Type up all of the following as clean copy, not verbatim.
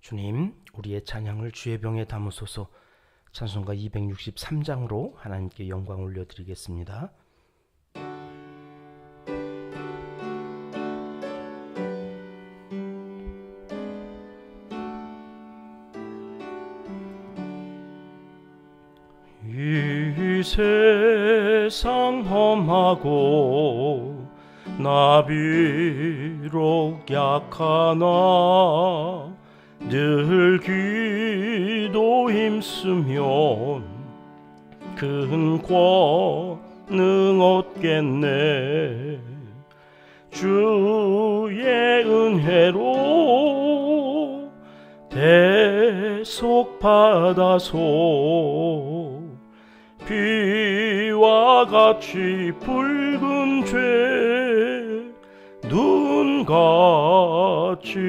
주님, 우리의 찬양을 주의 병에 담으소서. 찬송가 263장으로 하나님께 영광 올려드리겠습니다. 이 세상 험하고 나 비록 약하나 늘 기도 힘쓰면 큰 권능 얻겠네. 주의 은혜로 대속 받아서 비와 같이 붉은 죄 눈같이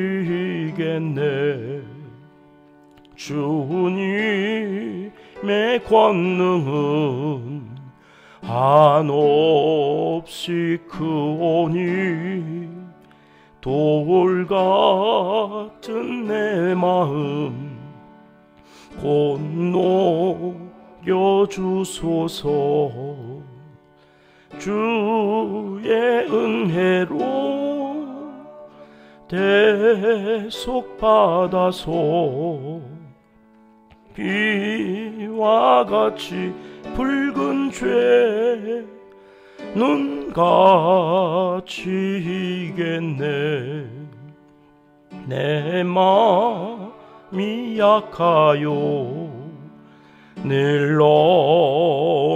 이겠네. 주님의 권능은 한없이 크오니 돌 같은 내 마음 곧 녹여주소서. 주의 은혜로 대속 받아서 비와 같이 붉은 죄 눈같이 이겠네. 내 마음이 약하여 늘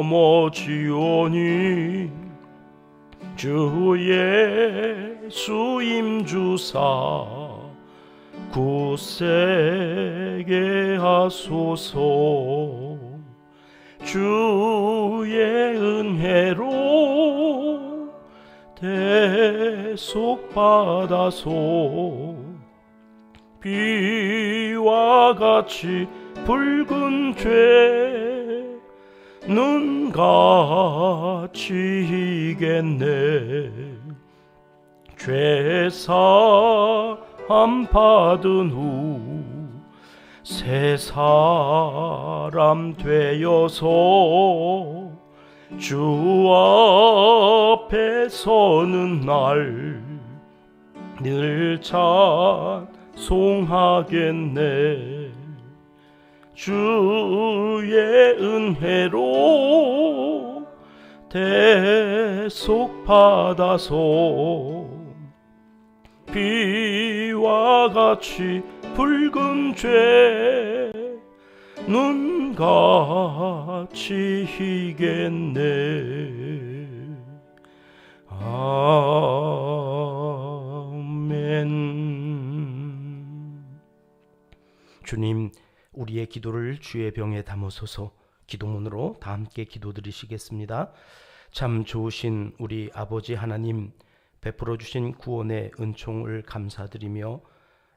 넘어지오니 주 예수 임주사 굳세게 하소서. 주의 은혜로 대속 받아서 비와 같이 붉은 죄 눈같이 이겠네. 죄사함 받은 후 새 사람 되어서 주 앞에 서는 날 늘 찬송하겠네. 주의 은혜로 대속 받아서 비와 같이 붉은 죄 눈같이 이겠네. 아멘. 주님, 우리의 기도를 주의 병에 담으소서. 기도문으로 다 함께 기도드리시겠습니다. 참 좋으신 우리 아버지 하나님, 베풀어 주신 구원의 은총을 감사드리며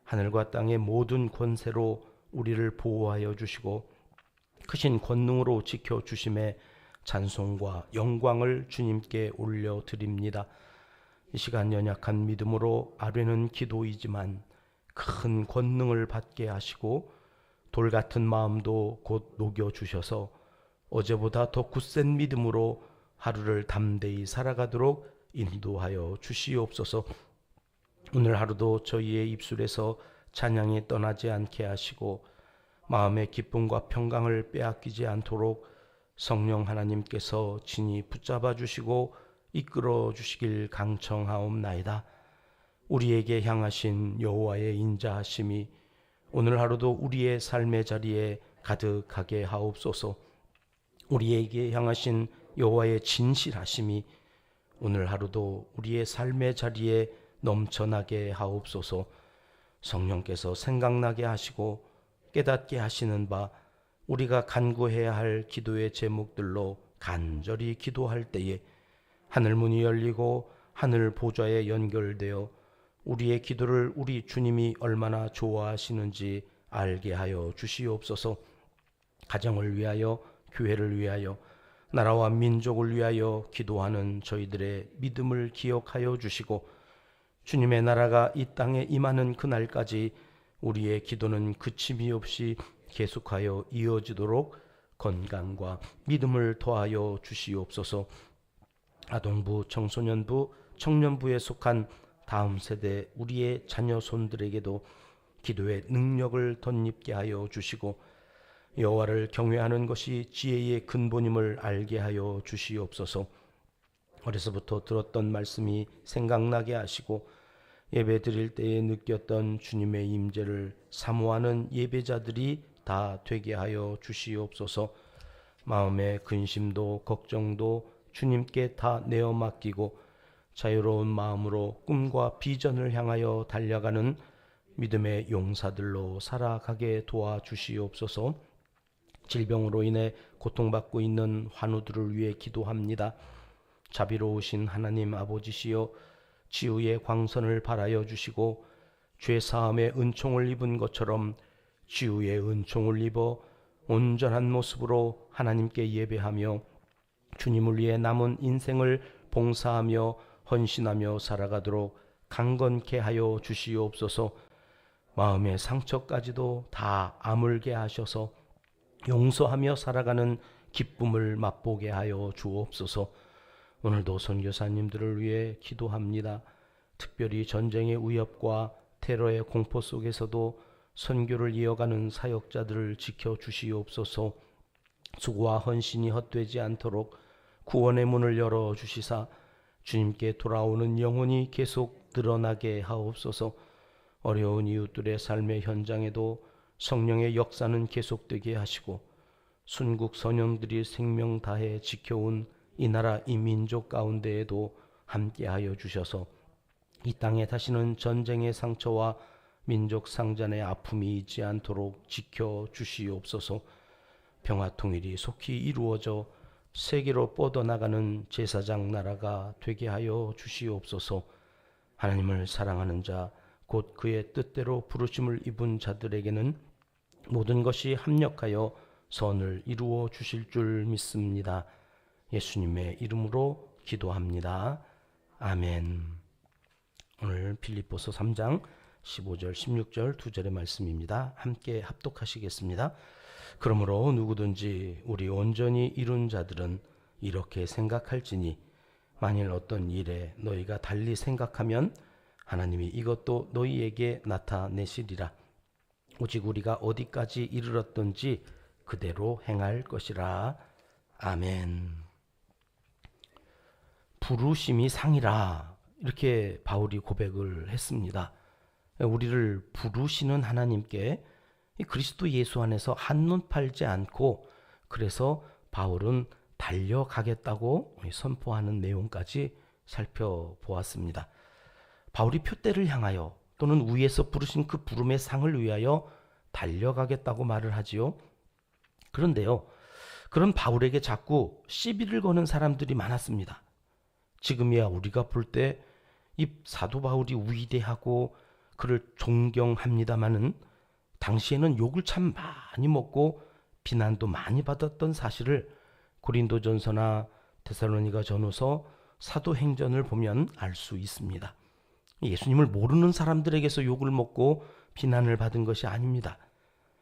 하늘과 땅의 모든 권세로 우리를 보호하여 주시고 크신 권능으로 지켜주심에 찬송과 영광을 주님께 올려드립니다. 이 시간 연약한 믿음으로 아뢰는 기도이지만 큰 권능을 받게 하시고 돌같은 마음도 곧 녹여주셔서 어제보다 더 굳센 믿음으로 하루를 담대히 살아가도록 인도하여 주시옵소서. 오늘 하루도 저희의 입술에서 찬양이 떠나지 않게 하시고 마음의 기쁨과 평강을 빼앗기지 않도록 성령 하나님께서 친히 붙잡아 주시고 이끌어 주시길 강청하옵나이다. 우리에게 향하신 여호와의 인자하심이 오늘 하루도 우리의 삶의 자리에 가득하게 하옵소서. 우리에게 향하신 여호와의 진실하심이 오늘 하루도 우리의 삶의 자리에 넘쳐나게 하옵소서. 성령께서 생각나게 하시고 깨닫게 하시는 바 우리가 간구해야 할 기도의 제목들로 간절히 기도할 때에 하늘 문이 열리고 하늘 보좌에 연결되어 우리의 기도를 우리 주님이 얼마나 좋아하시는지 알게 하여 주시옵소서. 가정을 위하여, 교회를 위하여, 나라와 민족을 위하여 기도하는 저희들의 믿음을 기억하여 주시고 주님의 나라가 이 땅에 임하는 그날까지 우리의 기도는 그침이 없이 계속하여 이어지도록 건강과 믿음을 더하여 주시옵소서. 아동부, 청소년부, 청년부에 속한 다음 세대 우리의 자녀 손들에게도 기도의 능력을 덧입게 하여 주시고 여호와를 경외하는 것이 지혜의 근본임을 알게 하여 주시옵소서. 어려서부터 들었던 말씀이 생각나게 하시고 예배 드릴 때에 느꼈던 주님의 임재를 사모하는 예배자들이 다 되게 하여 주시옵소서. 마음의 근심도 걱정도 주님께 다 내어 맡기고 자유로운 마음으로 꿈과 비전을 향하여 달려가는 믿음의 용사들로 살아가게 도와주시옵소서. 질병으로 인해 고통받고 있는 환우들을 위해 기도합니다. 자비로우신 하나님 아버지시여, 치유의 광선을 발하여 주시고 죄사함의 은총을 입은 것처럼 치유의 은총을 입어 온전한 모습으로 하나님께 예배하며 주님을 위해 남은 인생을 봉사하며 헌신하며 살아가도록 강건케 하여 주시옵소서. 마음의 상처까지도 다 아물게 하셔서 용서하며 살아가는 기쁨을 맛보게 하여 주옵소서. 오늘도 선교사님들을 위해 기도합니다. 특별히 전쟁의 위협과 테러의 공포 속에서도 선교를 이어가는 사역자들을 지켜주시옵소서. 수고와 헌신이 헛되지 않도록 구원의 문을 열어주시사 주님께 돌아오는 영혼이 계속 늘어나게 하옵소서. 어려운 이웃들의 삶의 현장에도 성령의 역사는 계속되게 하시고 순국 선영들이 생명 다해 지켜온 이 나라 이 민족 가운데에도 함께하여 주셔서 이 땅에 다시는 전쟁의 상처와 민족 상잔의 아픔이 있지 않도록 지켜주시옵소서. 평화 통일이 속히 이루어져 세계로 뻗어나가는 제사장 나라가 되게 하여 주시옵소서. 하나님을 사랑하는 자, 곧 그의 뜻대로 부르심을 입은 자들에게는 모든 것이 합력하여 선을 이루어 주실 줄 믿습니다. 예수님의 이름으로 기도합니다. 아멘. 오늘 빌립보서 3장 15절 16절 2절의 말씀입니다. 함께 합독하시겠습니다. 그러므로 누구든지 우리 온전히 이룬 자들은 이렇게 생각할지니 만일 어떤 일에 너희가 달리 생각하면 하나님이 이것도 너희에게 나타내시리라. 오직 우리가 어디까지 이르렀던지 그대로 행할 것이라. 아멘. 부르심이 상이라, 이렇게 바울이 고백을 했습니다. 우리를 부르시는 하나님께 그리스도 예수 안에서 한눈 팔지 않고, 그래서 바울은 달려가겠다고 선포하는 내용까지 살펴보았습니다. 바울이 표대를 향하여 또는 위에서 부르신 그 부름의 상을 위하여 달려가겠다고 말을 하지요. 그런데요, 그런 바울에게 자꾸 시비를 거는 사람들이 많았습니다. 지금이야 우리가 볼 때 이 사도 바울이 위대하고 그를 존경합니다마는 당시에는 욕을 참 많이 먹고 비난도 많이 받았던 사실을 고린도전서나 데살로니가 전후서 사도행전을 보면 알 수 있습니다. 예수님을 모르는 사람들에게서 욕을 먹고 비난을 받은 것이 아닙니다.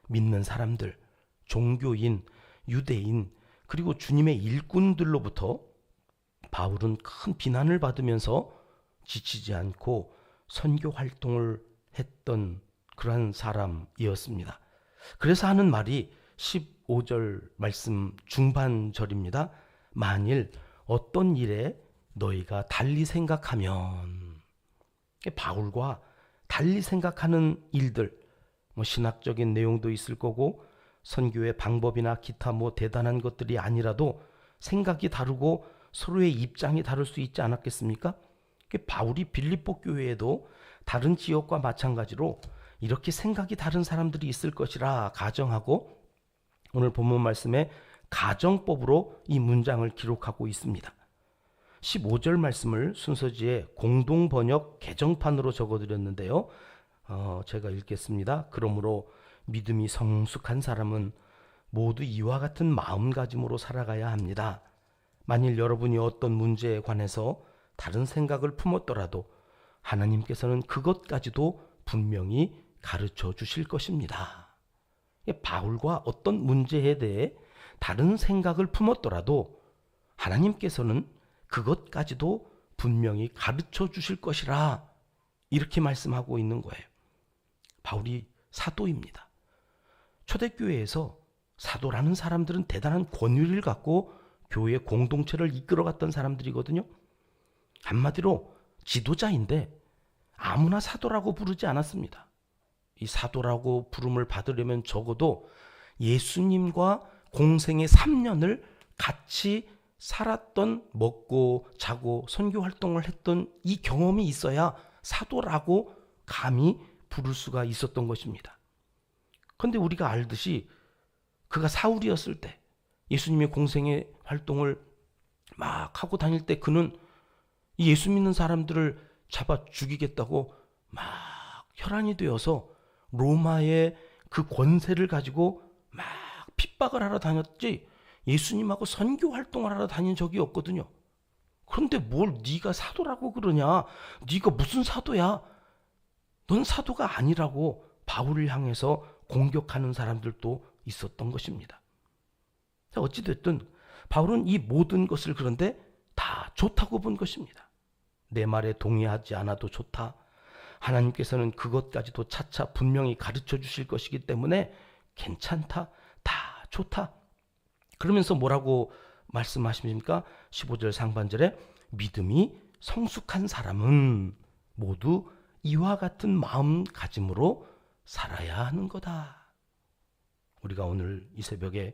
믿는 사람들, 종교인, 유대인, 그리고 주님의 일꾼들로부터 바울은 큰 비난을 받으면서 지치지 않고 선교 활동을 했던 그러한 사람이었습니다. 그래서 하는 말이 15절 말씀 중반절입니다. 만일 어떤 일에 너희가 달리 생각하면, 바울과 달리 생각하는 일들, 신학적인 내용도 있을 거고 선교의 방법이나 기타 대단한 것들이 아니라도 생각이 다르고 서로의 입장이 다를 수 있지 않았겠습니까? 바울이 빌립보 교회에도 다른 지역과 마찬가지로 이렇게 생각이 다른 사람들이 있을 것이라 가정하고 오늘 본문 말씀에 가정법으로 이 문장을 기록하고 있습니다. 15절 말씀을 순서지에 공동번역 개정판으로 적어드렸는데요. 제가 읽겠습니다. 그러므로 믿음이 성숙한 사람은 모두 이와 같은 마음가짐으로 살아가야 합니다. 만일 여러분이 어떤 문제에 관해서 다른 생각을 품었더라도 하나님께서는 그것까지도 분명히 가르쳐 주실 것입니다. 바울과 어떤 문제에 대해 다른 생각을 품었더라도 하나님께서는 그것까지도 분명히 가르쳐 주실 것이라 이렇게 말씀하고 있는 거예요. 바울이 사도입니다. 초대교회에서 사도라는 사람들은 대단한 권위를 갖고 교회 공동체를 이끌어갔던 사람들이거든요. 한마디로 지도자인데 아무나 사도라고 부르지 않았습니다. 이 사도라고 부름을 받으려면 적어도 예수님과 공생의 3년을 같이 살았던, 먹고 자고 선교 활동을 했던 이 경험이 있어야 사도라고 감히 부를 수가 있었던 것입니다. 그런데 우리가 알듯이 그가 사울이었을 때 예수님의 공생의 활동을 막 하고 다닐 때 그는 이 예수 믿는 사람들을 잡아 죽이겠다고 막 혈안이 되어서 로마의 그 권세를 가지고 막 핍박을 하러 다녔지 예수님하고 선교 활동을 하러 다닌 적이 없거든요. 그런데 뭘 네가 사도라고 그러냐? 네가 무슨 사도야? 넌 사도가 아니라고 바울을 향해서 공격하는 사람들도 있었던 것입니다. 어찌됐든 바울은 이 모든 것을 그런데 다 좋다고 본 것입니다. 내 말에 동의하지 않아도 좋다. 하나님께서는 그것까지도 차차 분명히 가르쳐 주실 것이기 때문에 괜찮다. 다 좋다. 그러면서 뭐라고 말씀하십니까? 15절 상반절에 믿음이 성숙한 사람은 모두 이와 같은 마음가짐으로 살아야 하는 거다. 우리가 오늘 이 새벽에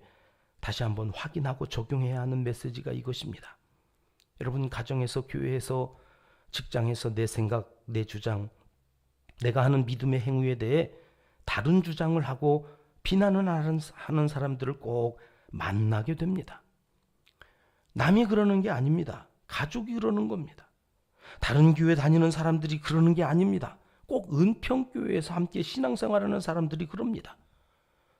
다시 한번 확인하고 적용해야 하는 메시지가 이것입니다. 여러분, 가정에서, 교회에서, 직장에서 내 생각, 내 주장, 내가 하는 믿음의 행위에 대해 다른 주장을 하고 비난을 하는 사람들을 꼭 만나게 됩니다. 남이 그러는 게 아닙니다. 가족이 그러는 겁니다. 다른 교회 다니는 사람들이 그러는 게 아닙니다. 꼭 은평교회에서 함께 신앙생활하는 사람들이 그럽니다.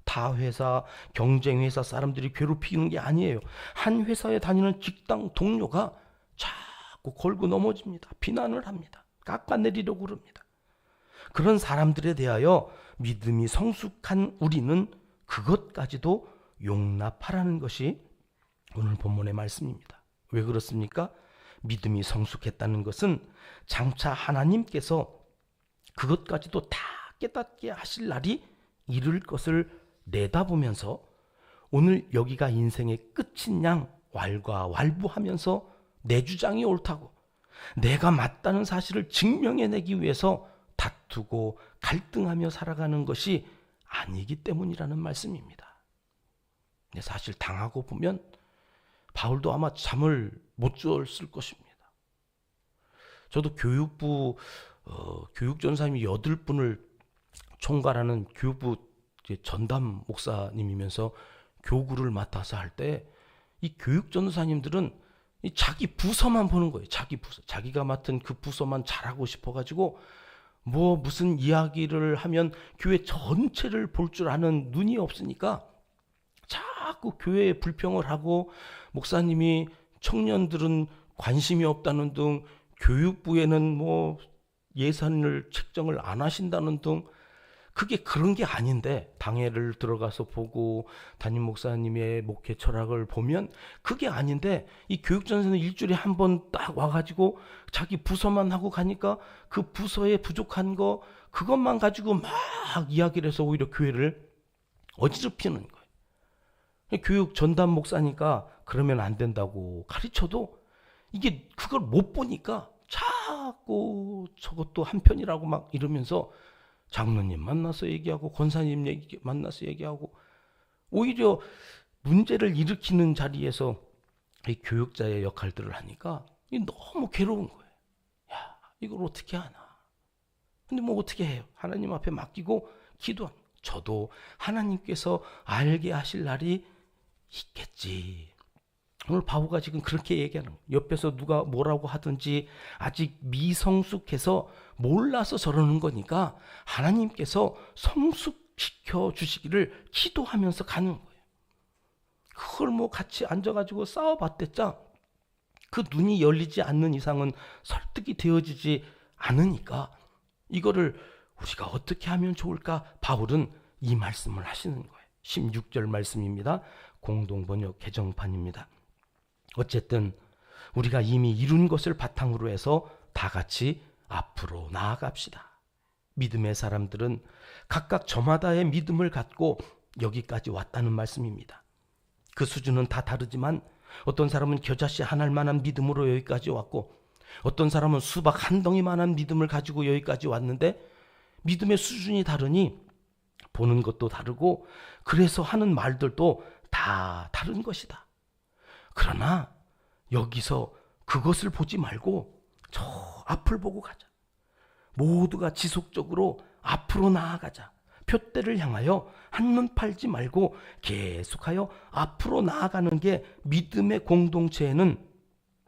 타 회사, 경쟁회사 사람들이 괴롭히는 게 아니에요. 한 회사에 다니는 직장 동료가 자꾸 걸고 넘어집니다. 비난을 합니다. 깎아내리려고 그럽니다. 그런 사람들에 대하여 믿음이 성숙한 우리는 그것까지도 용납하라는 것이 오늘 본문의 말씀입니다. 왜 그렇습니까? 믿음이 성숙했다는 것은 장차 하나님께서 그것까지도 다 깨닫게 하실 날이 이를 것을 내다보면서 오늘 여기가 인생의 끝인 양 왈가왈부하면서 내 주장이 옳다고 내가 맞다는 사실을 증명해내기 위해서 다투고 갈등하며 살아가는 것이 아니기 때문이라는 말씀입니다. 사실 당하고 보면 바울도 아마 잠을 못 잤을 것입니다. 저도 교육부 교육전사님이 8분을 총괄하는 교육부 전담 목사님이면서 교구를 맡아서 할 때 이 교육전사님들은 자기 부서만 보는 거예요. 자기 부서, 자기가 맡은 그 부서만 잘하고 싶어가지고 무슨 이야기를 하면 교회 전체를 볼 줄 아는 눈이 없으니까 자꾸 교회에 불평을 하고 목사님이 청년들은 관심이 없다는 등 교육부에는 예산을 책정을 안 하신다는 등 그게 그런 게 아닌데 당회를 들어가서 보고 담임 목사님의 목회 철학을 보면 그게 아닌데 이 교육전선은 일주일에 한 번 딱 와가지고 자기 부서만 하고 가니까 그 부서에 부족한 거 그것만 가지고 막 이야기를 해서 오히려 교회를 어지럽히는 거예요. 교육 전담 목사니까 그러면 안 된다고 가르쳐도 이게 그걸 못 보니까 자꾸 저것도 한편이라고 막 이러면서 장로님 만나서 얘기하고 권사님 만나서 얘기하고 오히려 문제를 일으키는 자리에서 이 교육자의 역할들을 하니까 너무 괴로운 거예요. 야, 이걸 어떻게 하나. 근데 어떻게 해요? 하나님 앞에 맡기고 기도합니다. 저도 하나님께서 알게 하실 날이 있겠지. 오늘 바보가 지금 그렇게 얘기하는 거예요. 옆에서 누가 뭐라고 하든지 아직 미성숙해서 몰라서 저러는 거니까 하나님께서 성숙시켜 주시기를 기도하면서 가는 거예요. 그걸 같이 앉아가지고 싸워봤댔자 그 눈이 열리지 않는 이상은 설득이 되어지지 않으니까 이거를 우리가 어떻게 하면 좋을까? 바울은 이 말씀을 하시는 거예요. 16절 말씀입니다. 공동번역 개정판입니다. 어쨌든 우리가 이미 이룬 것을 바탕으로 해서 다 같이 앞으로 나아갑시다. 믿음의 사람들은 각각 저마다의 믿음을 갖고 여기까지 왔다는 말씀입니다. 그 수준은 다 다르지만 어떤 사람은 겨자씨 한 알만한 믿음으로 여기까지 왔고, 어떤 사람은 수박 한 덩이만한 믿음을 가지고 여기까지 왔는데, 믿음의 수준이 다르니 보는 것도 다르고 그래서 하는 말들도 다 다른 것이다. 그러나 여기서 그것을 보지 말고 저 앞을 보고 가자. 모두가 지속적으로 앞으로 나아가자. 표대를 향하여 한눈 팔지 말고 계속하여 앞으로 나아가는 게 믿음의 공동체에는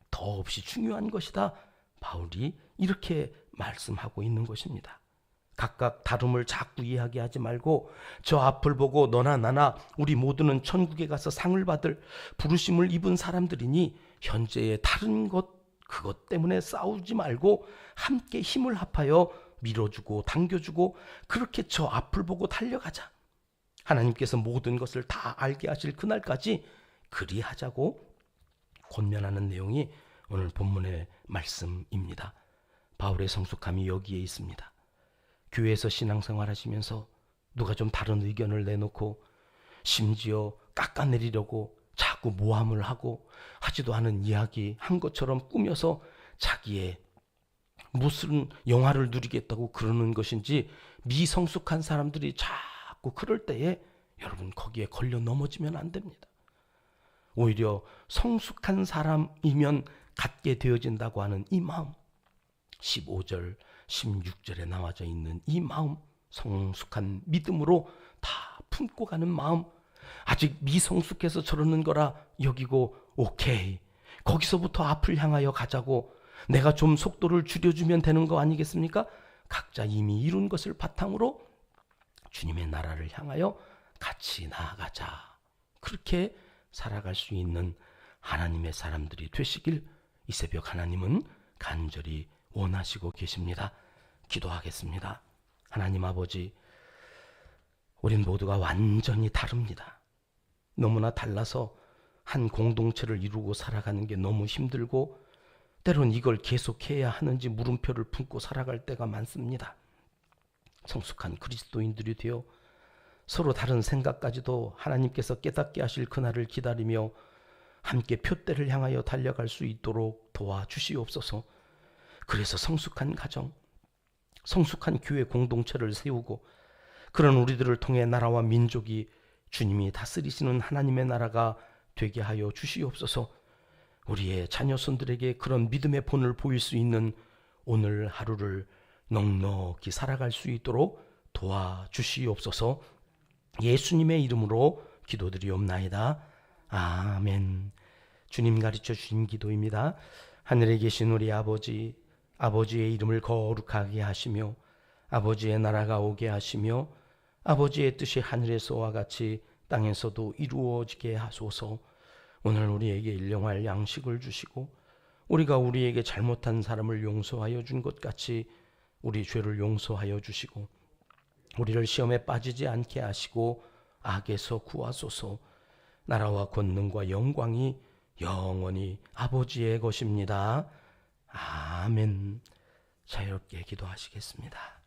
더없이 중요한 것이다. 바울이 이렇게 말씀하고 있는 것입니다. 각각 다름을 자꾸 이야기하지 말고 저 앞을 보고 너나 나나 우리 모두는 천국에 가서 상을 받을 부르심을 입은 사람들이니 현재의 다른 그것 때문에 싸우지 말고 함께 힘을 합하여 밀어주고 당겨주고 그렇게 저 앞을 보고 달려가자. 하나님께서 모든 것을 다 알게 하실 그날까지 그리하자고 권면하는 내용이 오늘 본문의 말씀입니다. 바울의 성숙함이 여기에 있습니다. 교회에서 신앙생활 하시면서 누가 좀 다른 의견을 내놓고 심지어 깎아내리려고 자꾸 모함을 하고 하지도 않은 이야기 한 것처럼 꾸며서 자기의 무슨 영화를 누리겠다고 그러는 것인지 미성숙한 사람들이 자꾸 그럴 때에 여러분 거기에 걸려 넘어지면 안 됩니다. 오히려 성숙한 사람이면 갖게 되어진다고 하는 이 마음, 15절 16절에 나와져 있는 이 마음, 성숙한 믿음으로 다 품고 가는 마음, 아직 미성숙해서 저러는 거라 여기고 오케이, 거기서부터 앞을 향하여 가자고 내가 좀 속도를 줄여주면 되는 거 아니겠습니까? 각자 이미 이룬 것을 바탕으로 주님의 나라를 향하여 같이 나아가자. 그렇게 살아갈 수 있는 하나님의 사람들이 되시길 이 새벽 하나님은 간절히 원하시고 계십니다. 기도하겠습니다. 하나님 아버지, 우린 모두가 완전히 다릅니다. 너무나 달라서 한 공동체를 이루고 살아가는 게 너무 힘들고 때론 이걸 계속해야 하는지 물음표를 품고 살아갈 때가 많습니다. 성숙한 그리스도인들이 되어 서로 다른 생각까지도 하나님께서 깨닫게 하실 그날을 기다리며 함께 표대를 향하여 달려갈 수 있도록 도와주시옵소서. 그래서 성숙한 가정, 성숙한 교회 공동체를 세우고 그런 우리들을 통해 나라와 민족이 주님이 다스리시는 하나님의 나라가 되게 하여 주시옵소서. 우리의 자녀손들에게 그런 믿음의 본을 보일 수 있는 오늘 하루를 넉넉히 살아갈 수 있도록 도와주시옵소서. 예수님의 이름으로 기도드리옵나이다. 아멘. 주님 가르쳐 주신 기도입니다. 하늘에 계신 우리 아버지, 아버지의 이름을 거룩하게 하시며 아버지의 나라가 오게 하시며 아버지의 뜻이 하늘에서와 같이 땅에서도 이루어지게 하소서. 오늘 우리에게 일용할 양식을 주시고 우리가 우리에게 잘못한 사람을 용서하여 준 것 같이 우리 죄를 용서하여 주시고 우리를 시험에 빠지지 않게 하시고 악에서 구하소서. 나라와 권능과 영광이 영원히 아버지의 것입니다. 아멘. 자유롭게 기도하시겠습니다.